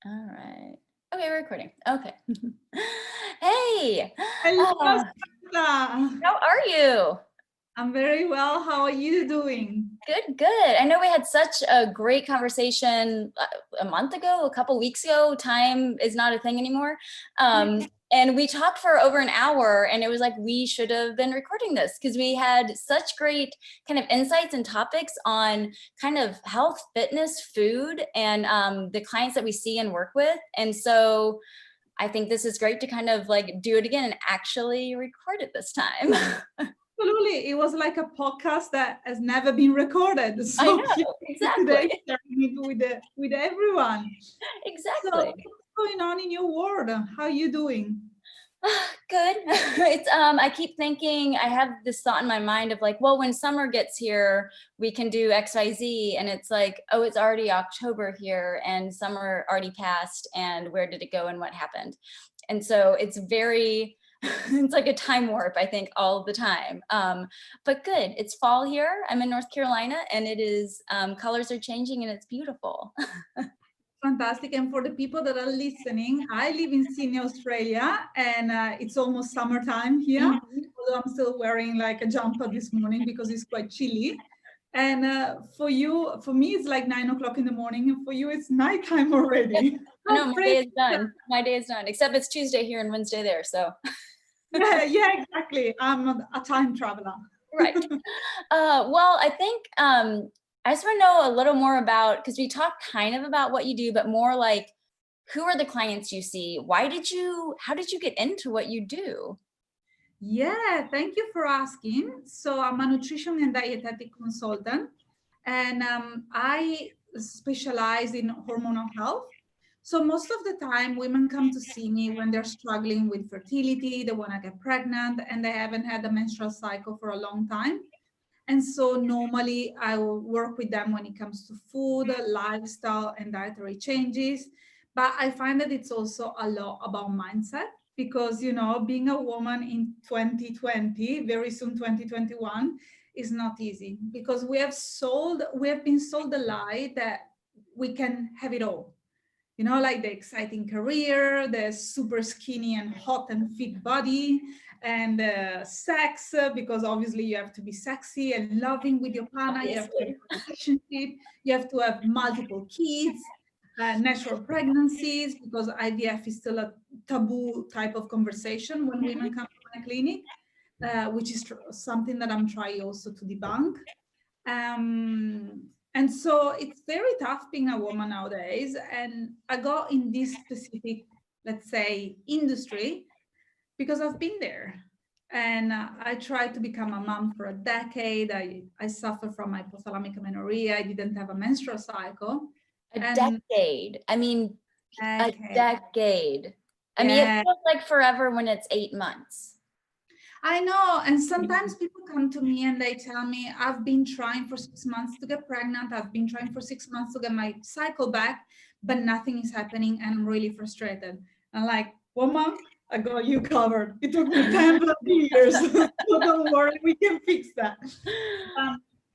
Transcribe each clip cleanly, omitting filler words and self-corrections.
All right. Okay, we're recording. Okay. Hey, Hello, uh, Samantha. how are you? I'm very well. How are you doing? Good, good. I know we had such a great conversation a month ago, a couple weeks ago. Time is not a thing anymore. And we talked for over an hour, and it was like we should have been recording this because we had such great kind of insights and topics on kind of health, fitness, food, and the clients that we see and work with. And so I think this is great to kind of like do it again and actually record it this time. Absolutely. It was like a podcast that has never been recorded. I So here know, today exactly. sharing it with everyone. So Exactly. what's going on in your world? How are you doing? Good. It's I keep thinking, I have this thought in my mind of like, well, when summer gets here, we can do XYZ. And it's like, oh, it's already October here and summer already passed. And where did it go and what happened? And so it's very, it's like a time warp, I think, all the time. But good. It's fall here. I'm in North Carolina, and it is colors are changing and it's beautiful. Fantastic. And for the people that are listening, I live in Sydney, Australia, and it's almost summertime here. Mhm. Although I'm still wearing like a jumper this morning because it's quite chilly. And for me, it's like 9 o'clock in the morning, and for you, it's nighttime Yep. already. I know How my day crazy is is that? done. My day is done. Except it's Tuesday here and Wednesday there. So Yeah, exactly. I'm a time traveler. right. Well, I think I just want to know a little more about, because we talked kind of about what you do, but more like who are the clients you see? How did you get into what you do? Yeah, thank you for asking. So I'm a nutrition and dietetic consultant, and I specialize in hormonal health. So most of the time, women come to see me when they're struggling with fertility, they want to get pregnant, and they haven't had a menstrual cycle for a long time. And so normally I will work with them when it comes to food, lifestyle, and dietary changes. But I find that it's also a lot about mindset because, being a woman in 2020, very soon 2021, is not easy because we have been sold the lie that we can have it all, like the exciting career, the super skinny and hot and fit body, and sex, because obviously you have to be sexy and loving with your partner, you have to have Obviously. a relationship, you have to have multiple kids, natural pregnancies, because IVF is still a taboo type of conversation when women come to my clinic, which is something that I'm trying also to debunk. And so it's very tough being a woman nowadays. And I got in this specific, let's say, industry because I've been there. And I tried to become a mom for a decade. I suffer from hypothalamic amenorrhea. I didn't have a menstrual cycle. A And decade. I mean, a decade, decade. I mean, it yeah, feels like forever when it's 8 months. I know. And sometimes people come to me and they tell me, I've been trying for 6 months to get pregnant. I've been trying for 6 months to get my cycle back, but nothing is happening. And I'm really frustrated. I'm like, woman, I got you covered. It took me 10 plus years. So don't worry, we can fix that.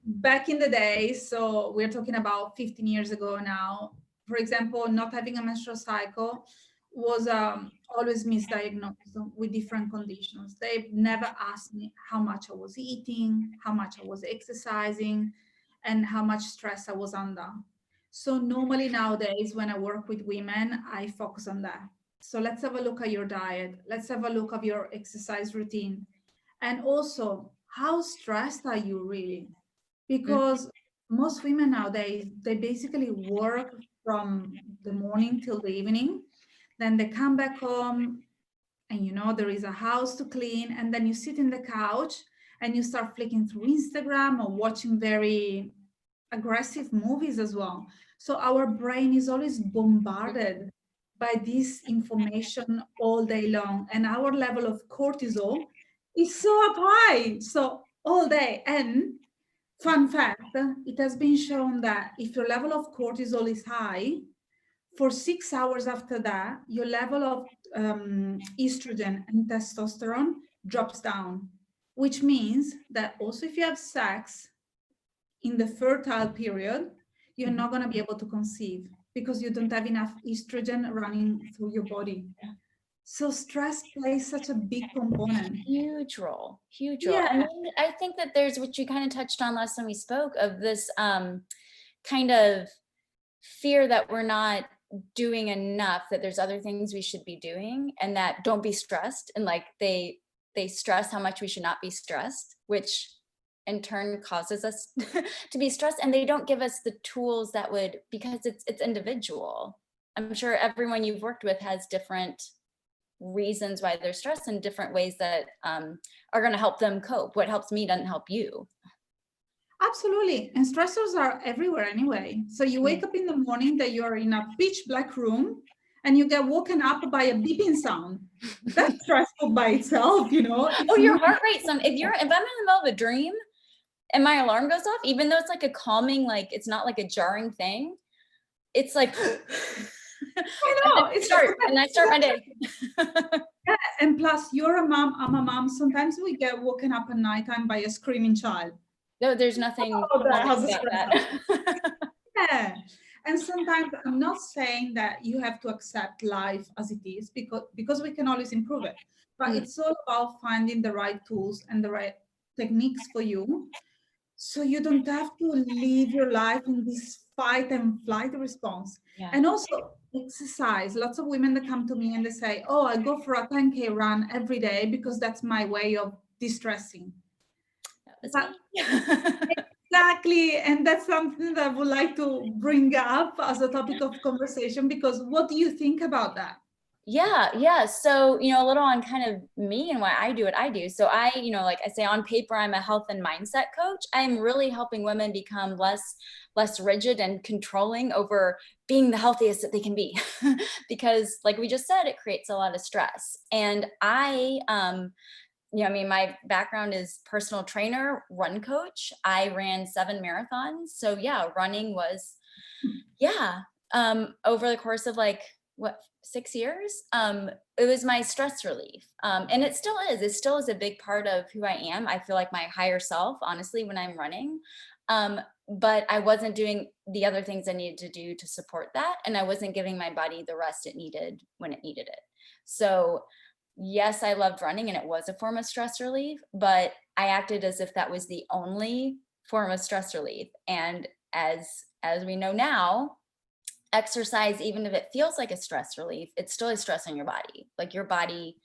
Back in the day, so we're talking about 15 years ago now, for example, not having a menstrual cycle was always misdiagnosed with different conditions. They never asked me how much I was eating, how much I was exercising, and how much stress I was under. So normally nowadays, when I work with women, I focus on that. So let's have a look at your diet. Let's have a look at your exercise routine. And also, how stressed are you really? Mhm. Because most women nowadays, they basically work from the morning till the evening, then they come back home, and there is a house to clean, and then you sit in the couch and you start flicking through Instagram or watching very aggressive movies as well. So our brain is always bombarded by this information all day long, and our level of cortisol is so up high, so all day. And fun fact, it has been shown that if your level of cortisol is high, for 6 hours after that, your level of estrogen and testosterone drops down, which means that also if you have sex in the fertile period, you're not going to be able to conceive because you don't have enough estrogen running through your body. So stress plays such a big component. Huge role. Yeah, And then I think that there's what you kind of touched on last time we spoke of this kind of fear that we're not doing enough, that there's other things we should be doing, and that don't be stressed. And like they stress how much we should not be stressed, which in turn causes us to be stressed. And they don't give us the tools that would, because it's individual. I'm sure everyone you've worked with has different reasons why they're stressed and different ways that are going to help them cope. What helps me doesn't help you. absolutely. And stressors are everywhere anyway. So you wake up in the morning that you're in a pitch black room and you get woken up by a beeping sound. That's stressful by itself, you know. It's Oh, your not- heart rate. If I'm in the middle of a dream and my alarm goes off, even though it's like a calming, like it's not like a jarring thing, it's like I know. and I start my day. Yeah, and plus you're a mom, I'm a mom. Sometimes we get woken up at nighttime by a screaming child. No, there's nothing that has a about that. Yeah. And sometimes I'm not saying that you have to accept life as it is, because we can always improve it. But it's all about finding the right tools and the right techniques for you, so you don't have to live your life in this fight and flight response. Yeah. And also exercise. Lots of women that come to me and they say, oh, I go for a 10K run every day because that's my way of distressing. But exactly. And that's something that I would like to bring up as a topic of conversation, because what do you think about that? Yeah. So, a little on kind of me and why I do what I do. So I, like I say, on paper, I'm a health and mindset coach. I'm really helping women become less rigid and controlling over being the healthiest that they can be. Because like we just said, it creates a lot of stress. And my background is personal trainer, run coach. I ran 7 marathons. So yeah, running was, over the course of 6 years, it was my stress relief. And it still is a big part of who I am. I feel like my higher self, honestly, when I'm running. But I wasn't doing the other things I needed to do to support that. And I wasn't giving my body the rest it needed when it needed it. So yes, I loved running and it was a form of stress relief, but I acted as if that was the only form of stress relief. And as we know now, exercise, even if it feels like a stress relief, it's still a stress on your body. Like your body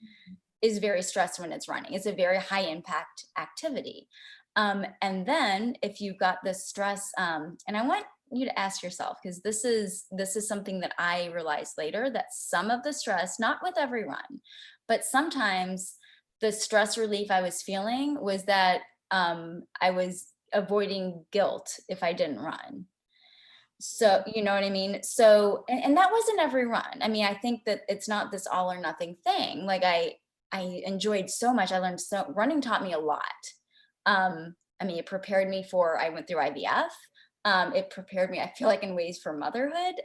is very stressed when it's running. It's a very high impact activity. And then if you've got this stress, and I want you to ask yourself, because this is something that I realized later, that some of the stress, not with every run, but sometimes the stress relief I was feeling was that I was avoiding guilt if I didn't run. So, you know what I mean? So, and that wasn't every run. I mean, I think that it's not this all or nothing thing. Like I enjoyed so much. I learned running taught me a lot. It prepared me I went through IVF. It prepared me, I feel like, in ways for motherhood.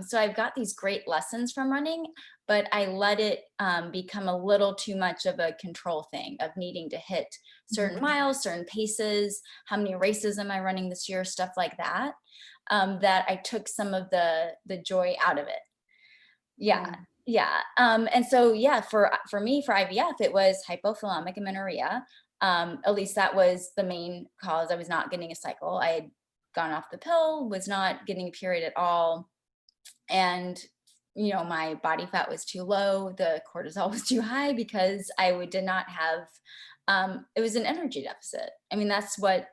So I've got these great lessons from running, but I let it become a little too much of a control thing of needing to hit certain miles, certain paces. How many races am I running this year? Stuff like that. That I took some of the joy out of it. Yeah. And so, for me, for IVF, it was hypothalamic amenorrhea. At least that was the main cause. I was not getting a cycle. I had gone off the pill, was not getting a period at all. And, my body fat was too low. The cortisol was too high because I did not have, it was an energy deficit. I mean, that's what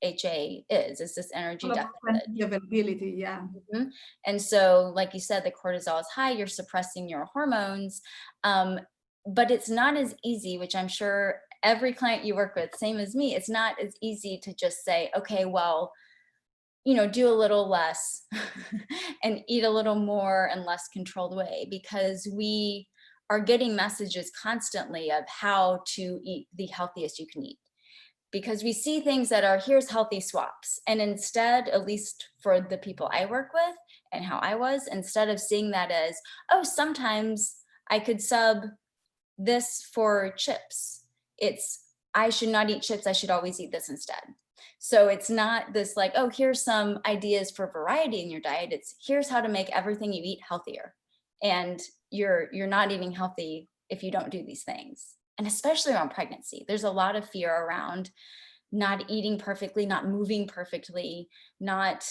HA is this energy deficit. Availability, yeah. Mm-hmm. And so, like you said, the cortisol is high, you're suppressing your hormones. But it's not as easy, which I'm sure every client you work with, same as me, it's not as easy to just say, okay, well, do a little less and eat a little more and less controlled way, because we are getting messages constantly of how to eat the healthiest you can eat. Because we see things that are, here's healthy swaps. And instead, at least for the people I work with and how I was, instead of seeing that as, oh, sometimes I could sub this for chips, it's, I should not eat chips. I should always eat this instead. So it's not this like, oh, here's some ideas for variety in your diet. It's here's how to make everything you eat healthier. And you're not eating healthy if you don't do these things. And especially around pregnancy, there's a lot of fear around not eating perfectly, not moving perfectly, not,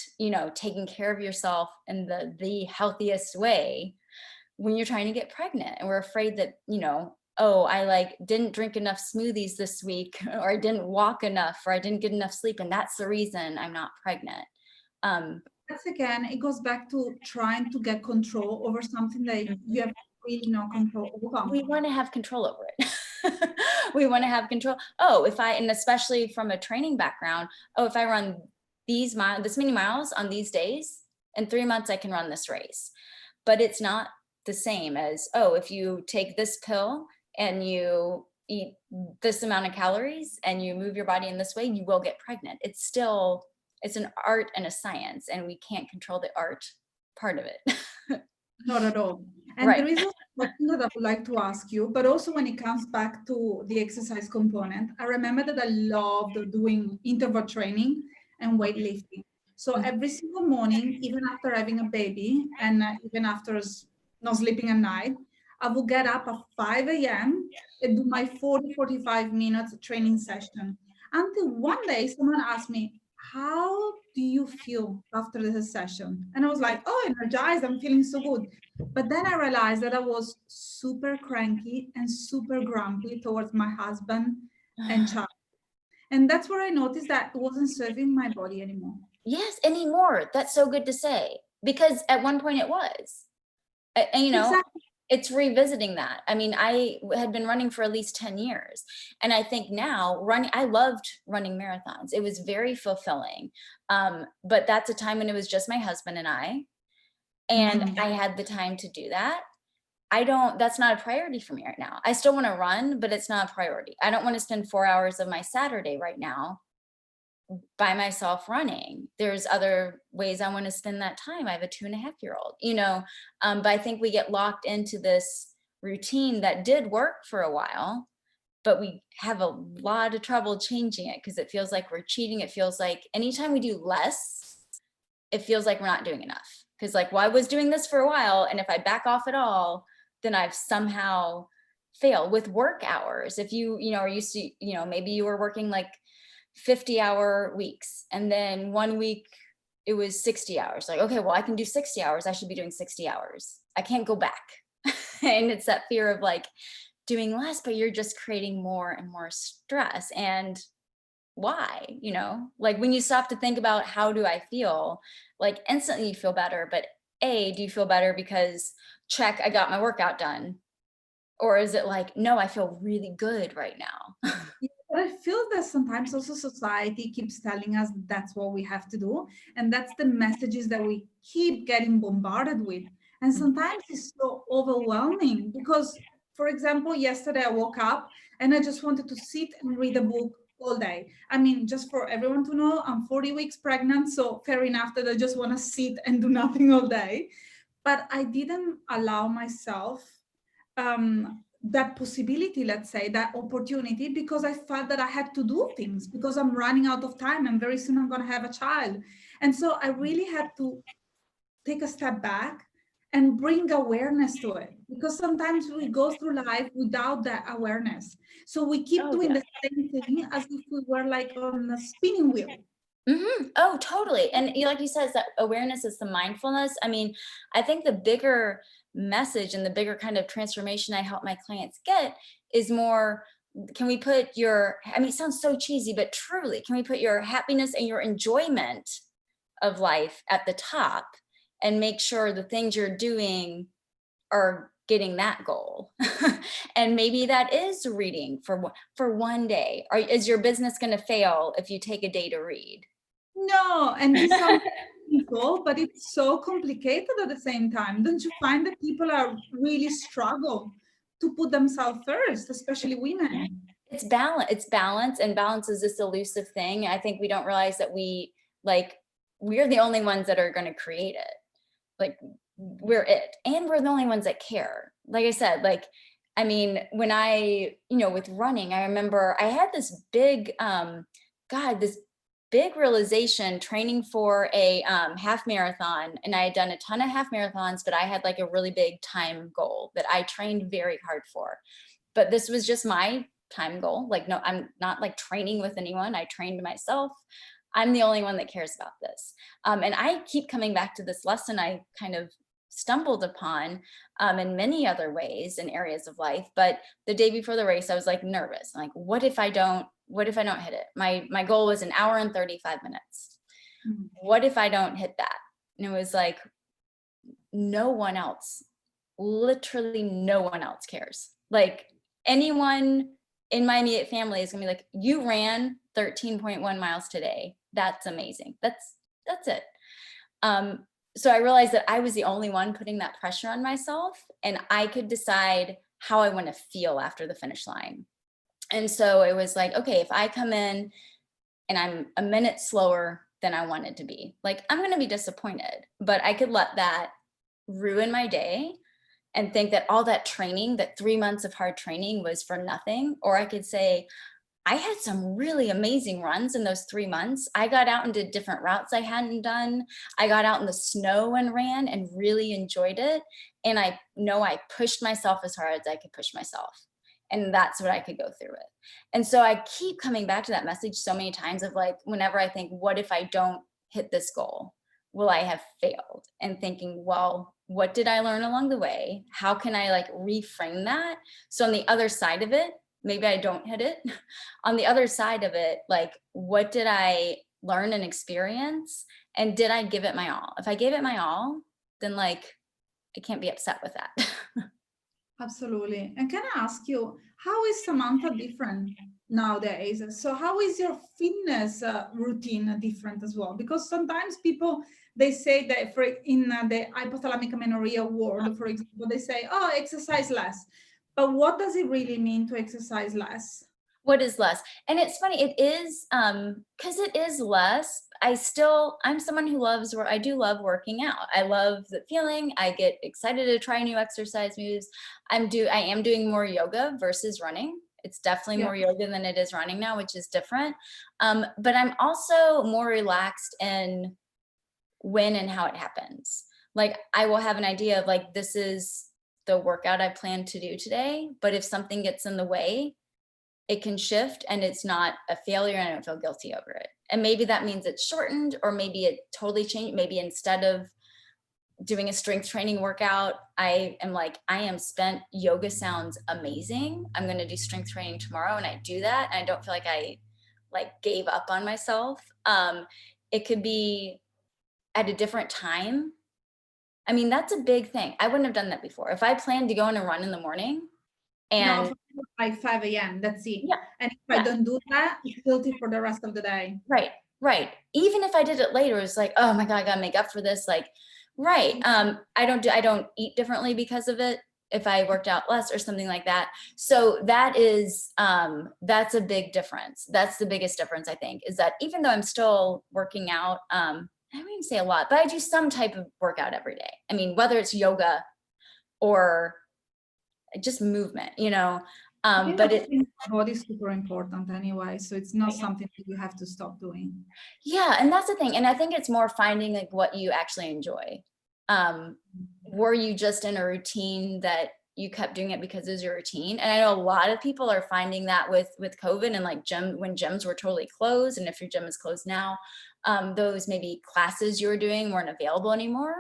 taking care of yourself in the healthiest way when you're trying to get pregnant. And we're afraid that, oh, I like didn't drink enough smoothies this week, or I didn't walk enough, or I didn't get enough sleep, and that's the reason I'm not pregnant. That's again, it goes back to trying to get control over something that you have really no control over. We want to have control over it. We want to have control. Oh, and especially from a training background, oh, if I run this many miles on these days, in 3 months, I can run this race. But it's not the same as, oh, if you take this pill and you eat this amount of calories and you move your body in this way, you will get pregnant. It's an art and a science, and we can't control the art part of it. Not at all. And Right. there is also something that I would like to ask you, but also when it comes back to the exercise component, I remember that I loved doing interval training and weightlifting. So every single morning, even after having a baby and even after not sleeping at night, I would get up at 5 a.m. and do my 45 minutes training session. Until one day, someone asked me, how do you feel after this session? And I was like, oh, energized, I'm feeling so good. But then I realized that I was super cranky and super grumpy towards my husband and child. And that's where I noticed that it wasn't serving my body anymore. Yes, anymore. That's so good to say, because at one point it was. And Exactly. it's revisiting that. I mean, I had been running for at least 10 years. And I think now I loved running marathons. It was very fulfilling. But that's a time when it was just my husband and and I had the time to do that. That's not a priority for me right now. I still want to run, but it's not a priority. I don't want to spend 4 hours of my Saturday right now by myself running. There's other ways I want to spend that time. I have a 2.5-year-old, but I think we get locked into this routine that did work for a while, but we have a lot of trouble changing it because it feels like we're cheating. It feels like anytime we do less, it feels like we're not doing enough. Because well, I was doing this for a while, and if I back off at all, then I've somehow failed with work hours. If you are used to, maybe you were working like 50-hour weeks, and then one week it was 60 hours. Like, okay, well, I can do 60 hours. I should be doing 60 hours. I can't go back. And it's that fear of like doing less, but you're just creating more and more stress. And why, like when you stop to think about how do I feel, like instantly you feel better. But do you feel better because check, I got my workout done? Or is it like, no, I feel really good right now? Yeah, but I feel that sometimes also society keeps telling us that's what we have to do. And that's the messages that we keep getting bombarded with. And sometimes it's so overwhelming because, for example, yesterday I woke up and I just wanted to sit and read a book all day. I mean, just for everyone to know, I'm 40 weeks pregnant. So fair enough that I just want to sit and do nothing all day. But I didn't allow myself that possibility, let's say, that opportunity, because I felt that I had to do things because I'm running out of time and very soon I'm going to have a child. And so I really had to take a step back and bring awareness to it, because sometimes we go through life without that awareness. So we keep Oh, doing yeah. the same thing as if we were like on a spinning wheel. Oh, totally. And like you said, that awareness is the mindfulness. I mean, I think the bigger message and the bigger kind of transformation I help my clients get is more, can we put I mean, it sounds so cheesy, but truly, can we put your happiness and your enjoyment of life at the top and make sure the things you're doing are getting that goal? And maybe that is reading for one day. Or is your business going to fail if you take a day to read? No, and it sounds simple, but it's so complicated at the same time. Don't you find that people are really struggle to put themselves first, especially women? It's balance, and balance is this elusive thing. I think we don't realize that we're the only ones that are going to create it. Like, we're it, and we're the only ones that care. Like I said, I mean, when with running, I remember I had this big, God, this big realization training for a half marathon, and I had done a ton of half marathons, but I had like a really big time goal that I trained very hard for. But this was just my time goal. Like, no, I'm not like training with anyone. I trained myself. I'm the only one that cares about this. And I keep coming back to this lesson I kind of stumbled upon in many other ways in areas of life. But the day before the race, I was like nervous. I'm like, what if I don't hit it? My goal was an hour and 35 minutes. Mhm. What if I don't hit that? And it was like, no one else, literally no one else cares. Like, anyone in my immediate family is gonna be like, you ran 13.1 miles today. That's amazing. That's it. So I realized that I was the only one putting that pressure on myself, and I could decide how I want to feel after the finish line. And so it was like, okay, if I come in and I'm a minute slower than I wanted to be, like, I'm going to be disappointed, but I could let that ruin my day and think that all that training, that 3 months of hard training, was for nothing. Or I could say, I had some really amazing runs in those 3 months. I got out and did different routes I hadn't done. I got out in the snow and ran and really enjoyed it. And I know I pushed myself as hard as I could push myself. And that's what I could go through with. And so I keep coming back to that message so many times of like, whenever I think, what if I don't hit this goal? Will I have failed? And thinking, well, what did I learn along the way? How can I like reframe that? So on the other side of it, maybe I don't hit it. On the other side of it, like, what did I learn and experience? And did I give it my all? If I gave it my all, then like, I can't be upset with that. Absolutely. And can I ask you, how is Samantha different nowadays? So how is your fitness routine different as well? Because sometimes people, they say that for in the hypothalamic amenorrhea world, for example, they say, oh, exercise less. But what does it really mean to exercise less? What is less? And it's funny, it is, because it is less. I'm someone who loves where I do love working out. I love the feeling. I get excited to try new exercise moves. I am doing more yoga versus running. It's definitely Yeah. more yoga than it is running now, which is different. But I'm also more relaxed in when and how it happens. Like, I will have an idea of like, this is the workout I plan to do today. But if something gets in the way, it can shift and it's not a failure and I don't feel guilty over it. And maybe that means it's shortened, or maybe it totally changed. Maybe instead of doing a strength training workout, I am like, I am spent. Yoga sounds amazing. I'm going to do strength training tomorrow. And I do that. And I don't feel like I like gave up on myself. It could be at a different time. I mean, that's a big thing. I wouldn't have done that before. If I planned to go on a run in the morning No, and like 5 a.m. That's it. yeah, And if I don't do that, it's guilty for the rest of the day. right, right. Even if I did it later, it's like, oh my God, I gotta make up for this. Like, right. I don't eat differently because of it if I worked out less or something like that. So that is, that's a big difference. That's the biggest difference, I think, is that even though I'm still working out, I don't even say a lot, but I do some type of workout every day. I mean, whether it's yoga or just movement, I think but that it, body is super important anyway, so it's not something that you have to stop doing. yeah, and that's the thing. And I think it's more finding like what you actually enjoy. Were you just in a routine that you kept doing it because it was your routine? And I know a lot of people are finding that with COVID and like when gyms were totally closed, and if your gym is closed now, those maybe classes you were doing weren't available anymore,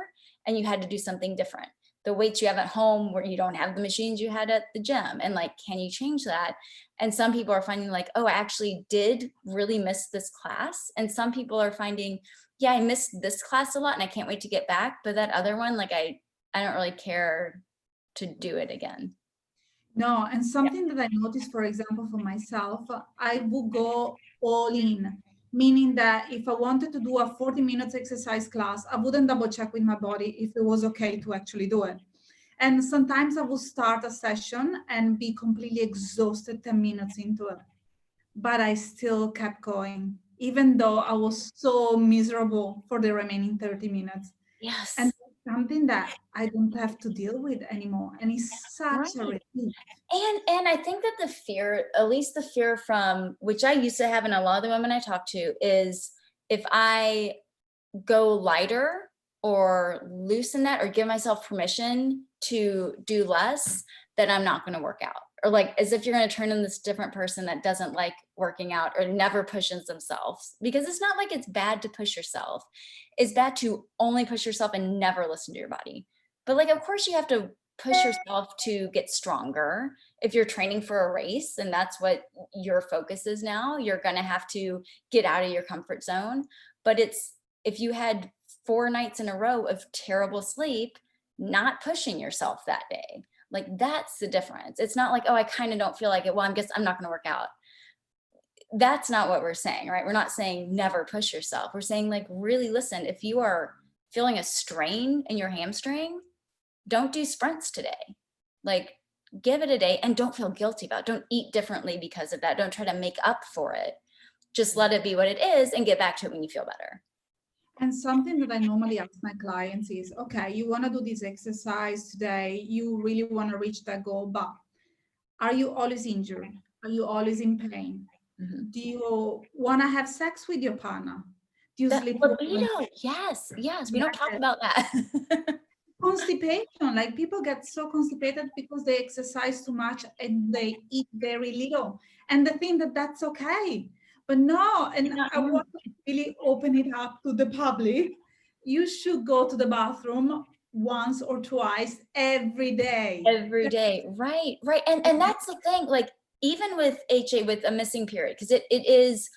and you had to do something different. The weights you have at home where you don't have the machines you had at the gym, and like, can you change that? And some people are finding like, oh, I actually did really miss this class. And some people are finding, yeah, I missed this class a lot and I can't wait to get back. But that other one, like, I don't really care to do it again. No, and something that I noticed, for example, for myself, I would go all in, meaning that if I wanted to do a 40 minutes exercise class, I wouldn't double check with my body if it was okay to actually do it. And sometimes I would start a session and be completely exhausted 10 minutes into it, but I still kept going, even though I was so miserable for the remaining 30 minutes. Yes. And something that I don't have to deal with anymore. And it's such a Right. relief. And I think that the fear, at least the fear from which I used to have, and a lot of the women I talk to, is if I go lighter or loosen that or give myself permission to do less, then I'm not going to work out. Or like as if you're going to turn in this different person that doesn't like working out or never pushes themselves, because it's not like it's bad to push yourself. It's bad to only push yourself and never listen to your body. But like, of course you have to push yourself to get stronger. If you're training for a race and that's what your focus is now, you're going to have to get out of your comfort zone. But it's, if you had 4 nights in a row of terrible sleep, not pushing yourself that day, like that's the difference. It's not like, oh, I kind of don't feel like it, well, I'm not going to work out. That's not what we're saying, right? We're not saying never push yourself. We're saying like, really listen, if you are feeling a strain in your hamstring, don't do sprints today. Like give it a day and don't feel guilty about it. Don't eat differently because of that. Don't try to make up for it. Just let it be what it is and get back to it when you feel better. And something that I normally ask my clients is, okay, you want to do this exercise today, you really want to reach that goal, but are you always injured? Are you always in pain? Mm-hmm. Do you want to have sex with your partner? Do you That sleep libido, yes, we don't talk about that. Constipation, like people get so constipated because they exercise too much and they eat very little, and they think that that's okay, but no. And I want to really open it up to the public. You should go to the bathroom once or twice every day. Every day, right. And that's the thing, like even with HA, with a missing period, because it is,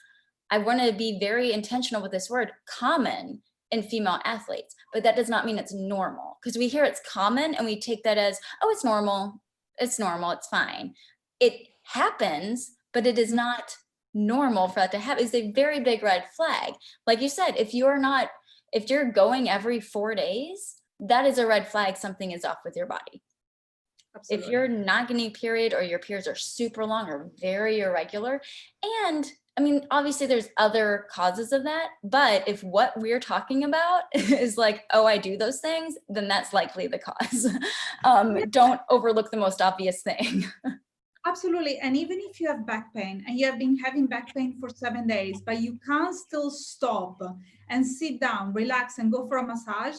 I want to be very intentional with this word, common in female athletes, but that does not mean it's normal, because we hear it's common and we take that as, oh, it's normal, it's fine. It happens, but it is not normal for that to happen. It's a very big red flag. Like you said, if you're going every 4 days, that is a red flag. Something is off with your body. Absolutely. If you're not getting a period or your periods are super long or very irregular, and I mean, obviously there's other causes of that, but if what we're talking about is like, oh, I do those things, then that's likely the cause. Don't overlook the most obvious thing. Absolutely. And even if you have back pain and you have been having back pain for 7 days, but you can't still stop and sit down, relax, and go for a massage,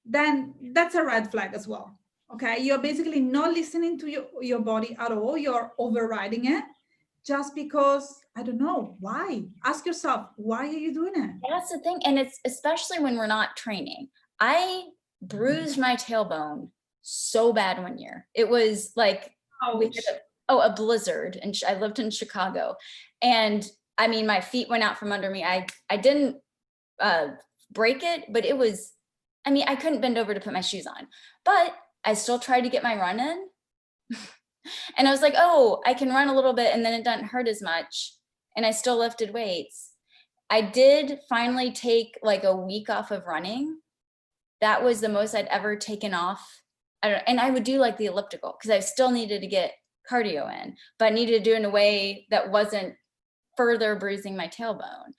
then that's a red flag as well. Okay. You're basically not listening to your body at all. You're overriding it just because, I don't know why. Ask yourself, why are you doing it? That's the thing. And it's especially when we're not training. I bruised my tailbone so bad one year. It was like, a blizzard. And I lived in Chicago. And I mean, my feet went out from under me. I didn't break it, but it was, I mean, I couldn't bend over to put my shoes on, but I still tried to get my run in. And I was like, oh, I can run a little bit and then it doesn't hurt as much. And I still lifted weights. I did finally take like a week off of running. That was the most I'd ever taken off. And I would do like the elliptical because I still needed to get cardio in, but I needed to do it in a way that wasn't further bruising my tailbone.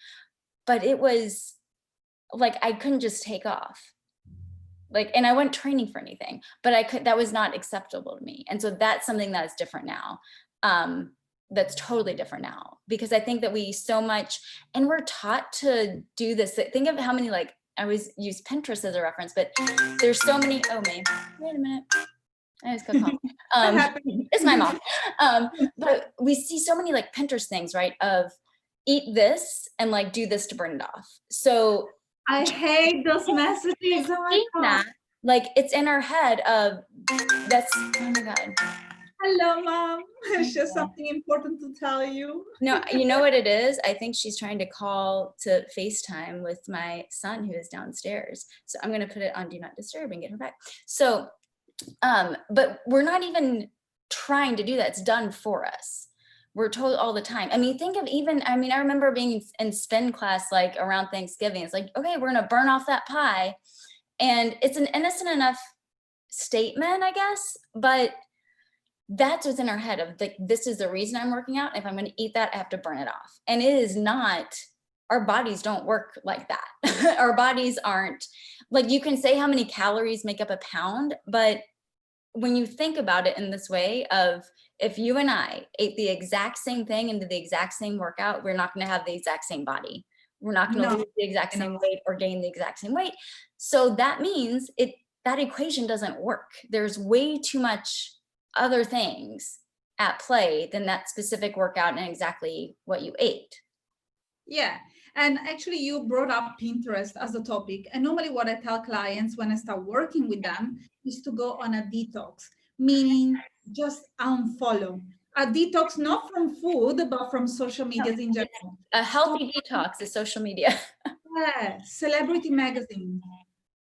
But it was like, I couldn't just take off. Like, and I wasn't training for anything, but that was not acceptable to me. And so that's something that's different now. That's totally different now, because I think that we so much, and we're taught to do this. Think of how many, like, I always use Pinterest as a reference, but there's so many, oh, wait a minute. I just got coffee. It's my mom. But we see so many like Pinterest things, right? Of eat this and like do this to burn it off. So I hate those messages. Oh my God. Like it's in our head of that's, oh my God. Hello, Mom. It's just something important to tell you. No, you know what it is? I think she's trying to call to FaceTime with my son who is downstairs. So I'm going to put it on Do Not Disturb and get her back. So, but we're not even trying to do that. It's done for us. We're told all the time. I mean, think of even, I mean, I remember being in spin class, like around Thanksgiving. It's like, okay, we're going to burn off that pie. And it's an innocent enough statement, I guess, but that's what's in our head of like, this is the reason I'm working out. If I'm going to eat that, I have to burn it off. And it is not, our bodies don't work like that. Our bodies aren't, like, you can say how many calories make up a pound, but when you think about it in this way of, if you and I ate the exact same thing and did the exact same workout, we're not going to have the exact same body. We're not going to No, lose the exact you know, same weight or gain the exact same weight. So that means that equation doesn't work. There's way too much other things at play than that specific workout and exactly what you ate. yeah. And actually, you brought up Pinterest as a topic. And normally, what I tell clients when I start working with them is to go on a detox, meaning just unfollow. A detox, not from food, but from social medias in general. A Stop. healthy detox is social media. Yeah, celebrity magazines,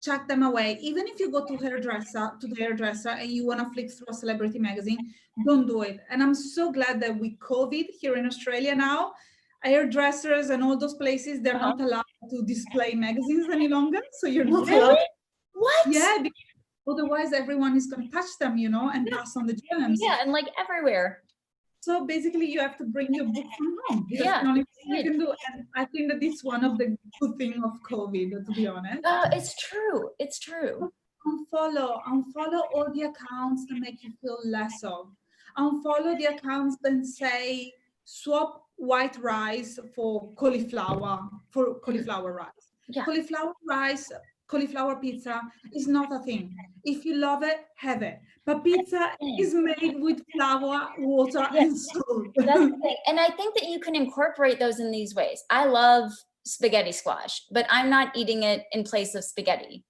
chuck them away. Even if you go to the hairdresser, and you want to flick through a celebrity magazine, don't do it. And I'm so glad that with COVID here in Australia now, hairdressers and all those places, they're not allowed to display magazines any longer. So you're not allowed. Really? What? Yeah, because otherwise everyone is going to touch them, and pass on the germs. Yeah, and like everywhere. So basically, you have to bring your book from home. That's Yeah, the only thing you can do. And I think that it's one of the good things of COVID, to be honest. it's true. It's true. Unfollow all the accounts that make you feel less of. Unfollow the accounts that say swap white rice for cauliflower rice. Yeah. Cauliflower rice, cauliflower pizza is not a thing. If you love it, have it. But pizza is made with flour, water, and salt. That's the thing. And I think that you can incorporate those in these ways. I love spaghetti squash, but I'm not eating it in place of spaghetti.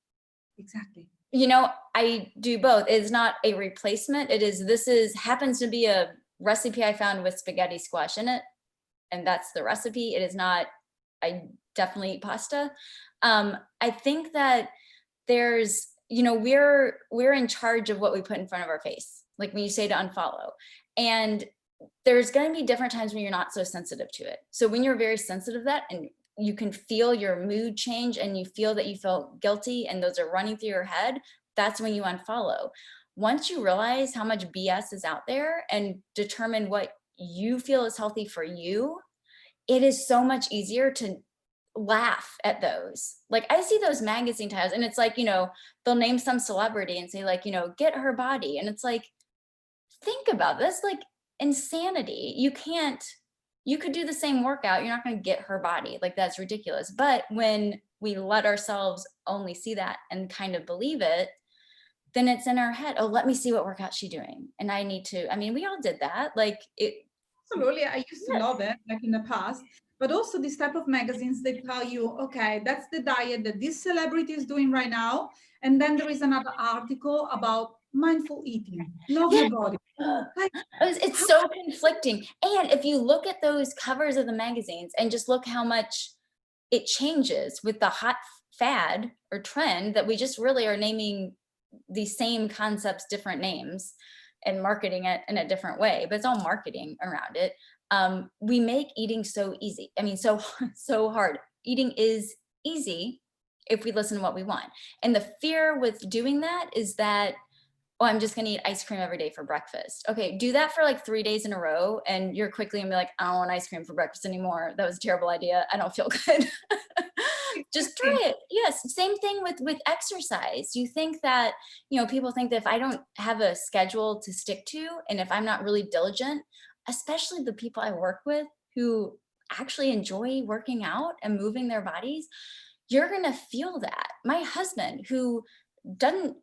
Exactly. I do both. It's not a replacement. This happens to be a recipe I found with spaghetti squash in it. And that's the recipe. It is not, I definitely eat pasta. I think that there's, we're in charge of what we put in front of our face. Like when you say to unfollow, and there's going to be different times when you're not so sensitive to it. So when you're very sensitive to that and you can feel your mood change and you feel that you feel guilty and those are running through your head, that's when you unfollow. Once you realize how much BS is out there and determine what you feel is healthy for you, it is so much easier to laugh at those. Like I see those magazine titles and it's like, they'll name some celebrity and say like, get her body. And it's like, think about this, like insanity. You could do the same workout. You're not going to get her body. Like that's ridiculous. But when we let ourselves only see that and kind of believe it, then it's in our head. Oh, let me see what workout she's doing. And we all did that. Like it. Absolutely. I used to love it like in the past, but also this type of magazines, they tell you, okay, that's the diet that this celebrity is doing right now. And then there is another article about mindful eating, love your body. Like, it's so conflicting. And if you look at those covers of the magazines and just look how much it changes with the hot fad or trend that we just really are naming the same concepts, different names, and marketing it in a different way, but it's all marketing around it. We make eating so easy. So hard. Eating is easy if we listen to what we want. And the fear with doing that is that, oh, I'm just going to eat ice cream every day for breakfast. Okay, do that for like 3 days in a row. And you're quickly going to be like, I don't want ice cream for breakfast anymore. That was a terrible idea. I don't feel good. Just try it. Yes. Same thing with exercise. You think that, people think that if I don't have a schedule to stick to, and if I'm not really diligent, especially the people I work with who actually enjoy working out and moving their bodies, you're going to feel that. My husband, who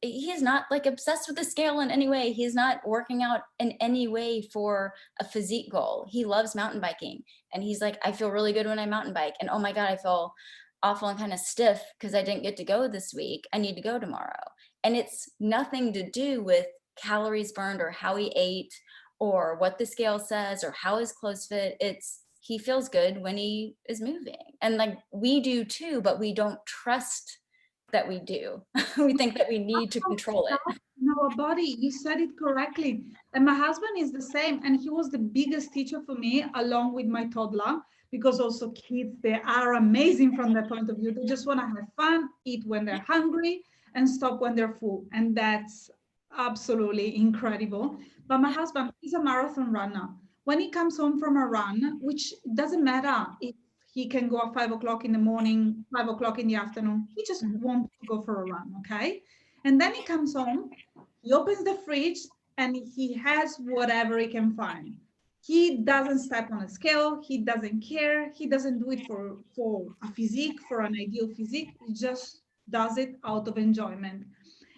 he is not like obsessed with the scale in any way. He's not working out in any way for a physique goal. He loves mountain biking. And he's like, I feel really good when I mountain bike. And oh my God, I feel awful and kind of stiff because I didn't get to go this week. I need to go tomorrow. And it's nothing to do with calories burned or how he ate or what the scale says or how his clothes fit. He feels good when he is moving. And like we do too, but we don't trust that we do. We think that we need to control it. Our body, you said it correctly. And my husband is the same. And he was the biggest teacher for me, along with my toddler, because also kids, they are amazing from that point of view. They just want to have fun, eat when they're hungry, and stop when they're full. And that's absolutely incredible. But my husband, he's a marathon runner. When he comes home from a run, which doesn't matter if he can go at 5 o'clock in the morning, 5 o'clock in the afternoon. He just wants to go for a run, okay? And then he comes home, he opens the fridge, and he has whatever he can find. He doesn't step on a scale. He doesn't care. He doesn't do it for a physique, for an ideal physique. He just does it out of enjoyment.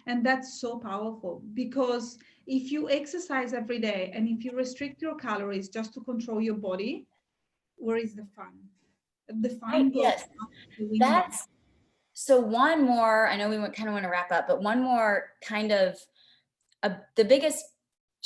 And that's so powerful, because if you exercise every day and if you restrict your calories just to control your body, where is the fun? The Right, fun goes yes. out the window. That's so one more, I know we kind of want to wrap up, but one more kind of the biggest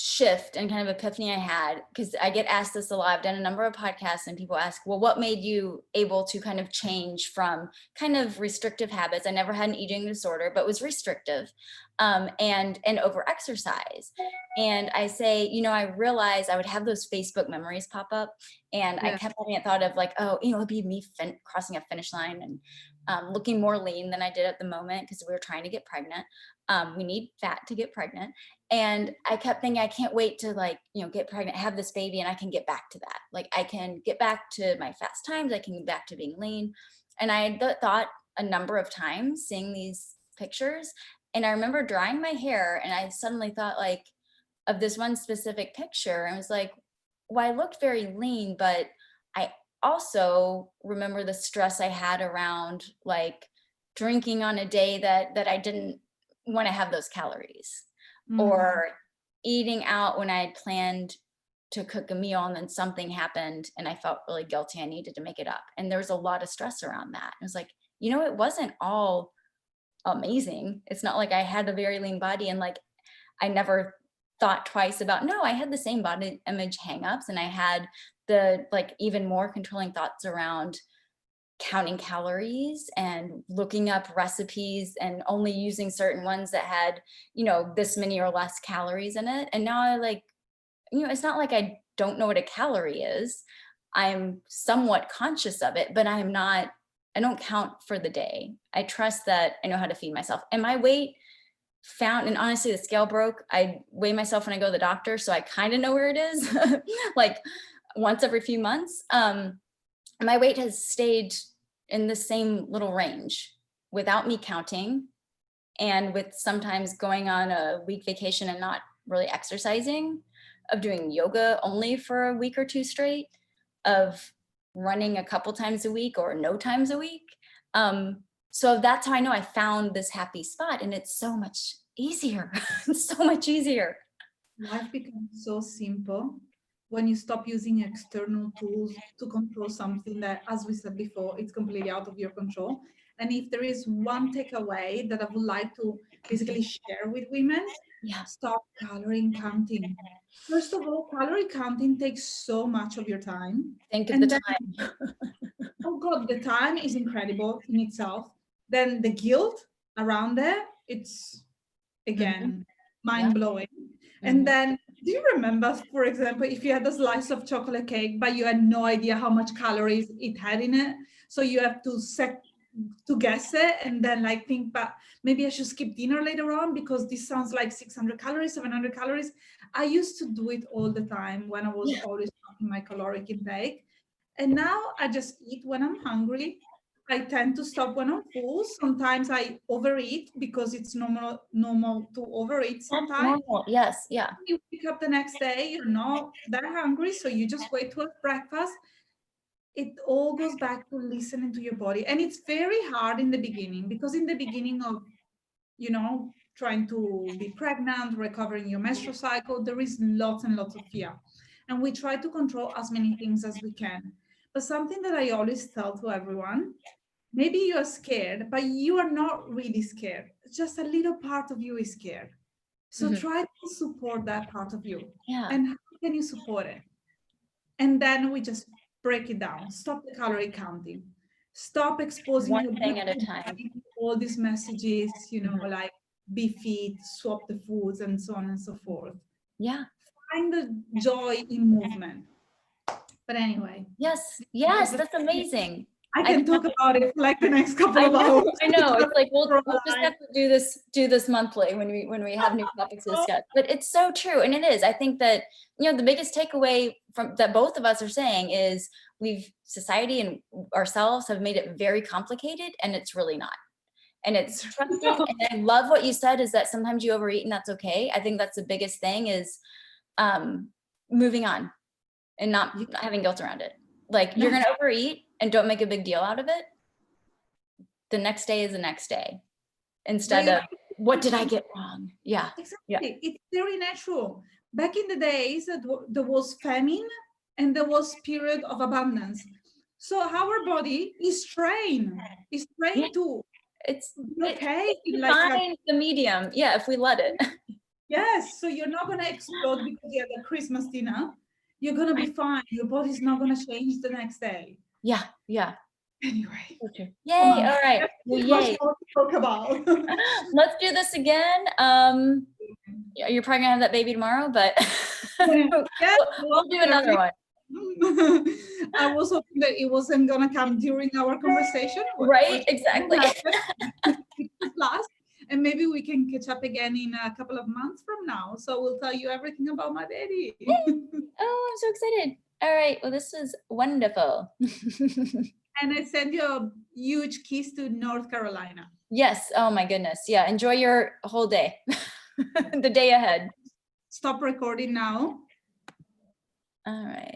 shift and kind of epiphany I had, because I get asked this a lot. I've done a number of podcasts and people ask, well, what made you able to kind of change from kind of restrictive habits? I never had an eating disorder, but was restrictive, and over exercise. And I say, I realized I would have those Facebook memories pop up, and I Yeah. kept having a thought of like, oh, it'd be me crossing a finish line and looking more lean than I did at the moment because we were trying to get pregnant. We need fat to get pregnant. And I kept thinking, I can't wait to get pregnant, have this baby, and I can get back to that. Like I can get back to my fast times. I can get back to being lean. And I thought a number of times seeing these pictures. And I remember drying my hair and I suddenly thought of this one specific picture. And I was like, well, I looked very lean, but I also remember the stress I had around drinking on a day that I didn't want to have those calories, or eating out when I had planned to cook a meal and then something happened and I felt really guilty. I needed to make it up. And there was a lot of stress around that. It was like, it wasn't all amazing. It's not like I had a very lean body and I never thought twice about, no, I had the same body image hangups, and I had the even more controlling thoughts around counting calories and looking up recipes and only using certain ones that had, this many or less calories in it. And now it's not like I don't know what a calorie is. I'm somewhat conscious of it, but I don't count for the day. I trust that I know how to feed myself. And my weight and honestly, the scale broke. I weigh myself when I go to the doctor, so I kind of know where it is, once every few months. My weight has stayed in the same little range without me counting, and with sometimes going on a week vacation and not really exercising, of doing yoga only for a week or two straight, of running a couple times a week or no times a week. So that's how I know I found this happy spot, and it's so much easier. It's so much easier. Life becomes so simple when you stop using external tools to control something that, as we said before, it's completely out of your control. And if there is one takeaway that I would like to basically share with women, Yeah. stop calorie counting. First of all, calorie counting takes so much of your time. Think of the And then, time. oh God, the time is incredible in itself. Then the guilt around it, it's Mhm. again Yeah. mind blowing. And Mhm. then, do you remember, for example, if you had a slice of chocolate cake, but you had no idea how much calories it had in it? So you have to guess it and then think, but maybe I should skip dinner later on because this sounds like 600 calories, 700 calories. I used to do it all the time when I was Yeah. always tracking my caloric intake. And now I just eat when I'm hungry. I tend to stop when I'm full. Sometimes I overeat because it's normal to overeat That's sometimes. normal. Yes. Yeah. You wake up the next day, you're not that hungry, so you just wait to have breakfast. It all goes back to listening to your body. And it's very hard in the beginning, because in the beginning of, trying to be pregnant, recovering your menstrual cycle, there is lots and lots of fear. And we try to control as many things as we can. But something that I always tell to everyone, maybe you are scared, but you are not really scared. Just a little part of you is scared. So Mhm. try to support that part of you. Yeah. And how can you support it? And then we just break it down. Stop the calorie counting. Stop exposing One your thing at a beautiful time. body to all these messages, Mhm. like be fit, swap the foods, and so on and so forth. Yeah. Find the joy in movement. But anyway, Yes. this is Yes. the That's amazing. I I can can talk about it for the next couple I of know, hours. I know. It's like we'll just Right. have to do this monthly when we have new topics to discuss. But it's so true, and it is. I think that the biggest takeaway from that both of us are saying is society and ourselves have made it very complicated, and it's really not. And it's trusting. And I love what you said is that sometimes you overeat and that's okay. I think that's the biggest thing is moving on. and not having guilt around it. Like you're going to overeat and don't make a big deal out of it. The next day is the next day instead of what did I get wrong? Yeah. Exactly. Yeah. It's very natural. Back in the days, there was famine and there was period of abundance. So our body is trained to It's okay. it Like find the medium. Yeah, if we let it. yes, so you're not going to explode because you had a Christmas dinner. You're going to be fine. Your body's not going to change the next day. Yeah, yeah. Anyway. Yay, all right. Well, yay. Much more to talk about. Let's do this again. You're probably gonna have that baby tomorrow, but Yeah, we'll do another one. I was hoping that it wasn't gonna come during our conversation. Right, exactly. Last, and maybe we can catch up again in a couple of months from now. So we'll tell you everything about my baby. Oh, I'm so excited. All right, well, this was wonderful. And I send you a huge kiss to North Carolina. Yes, oh my goodness. Yeah, enjoy your whole day, the day ahead. Stop recording now. All right.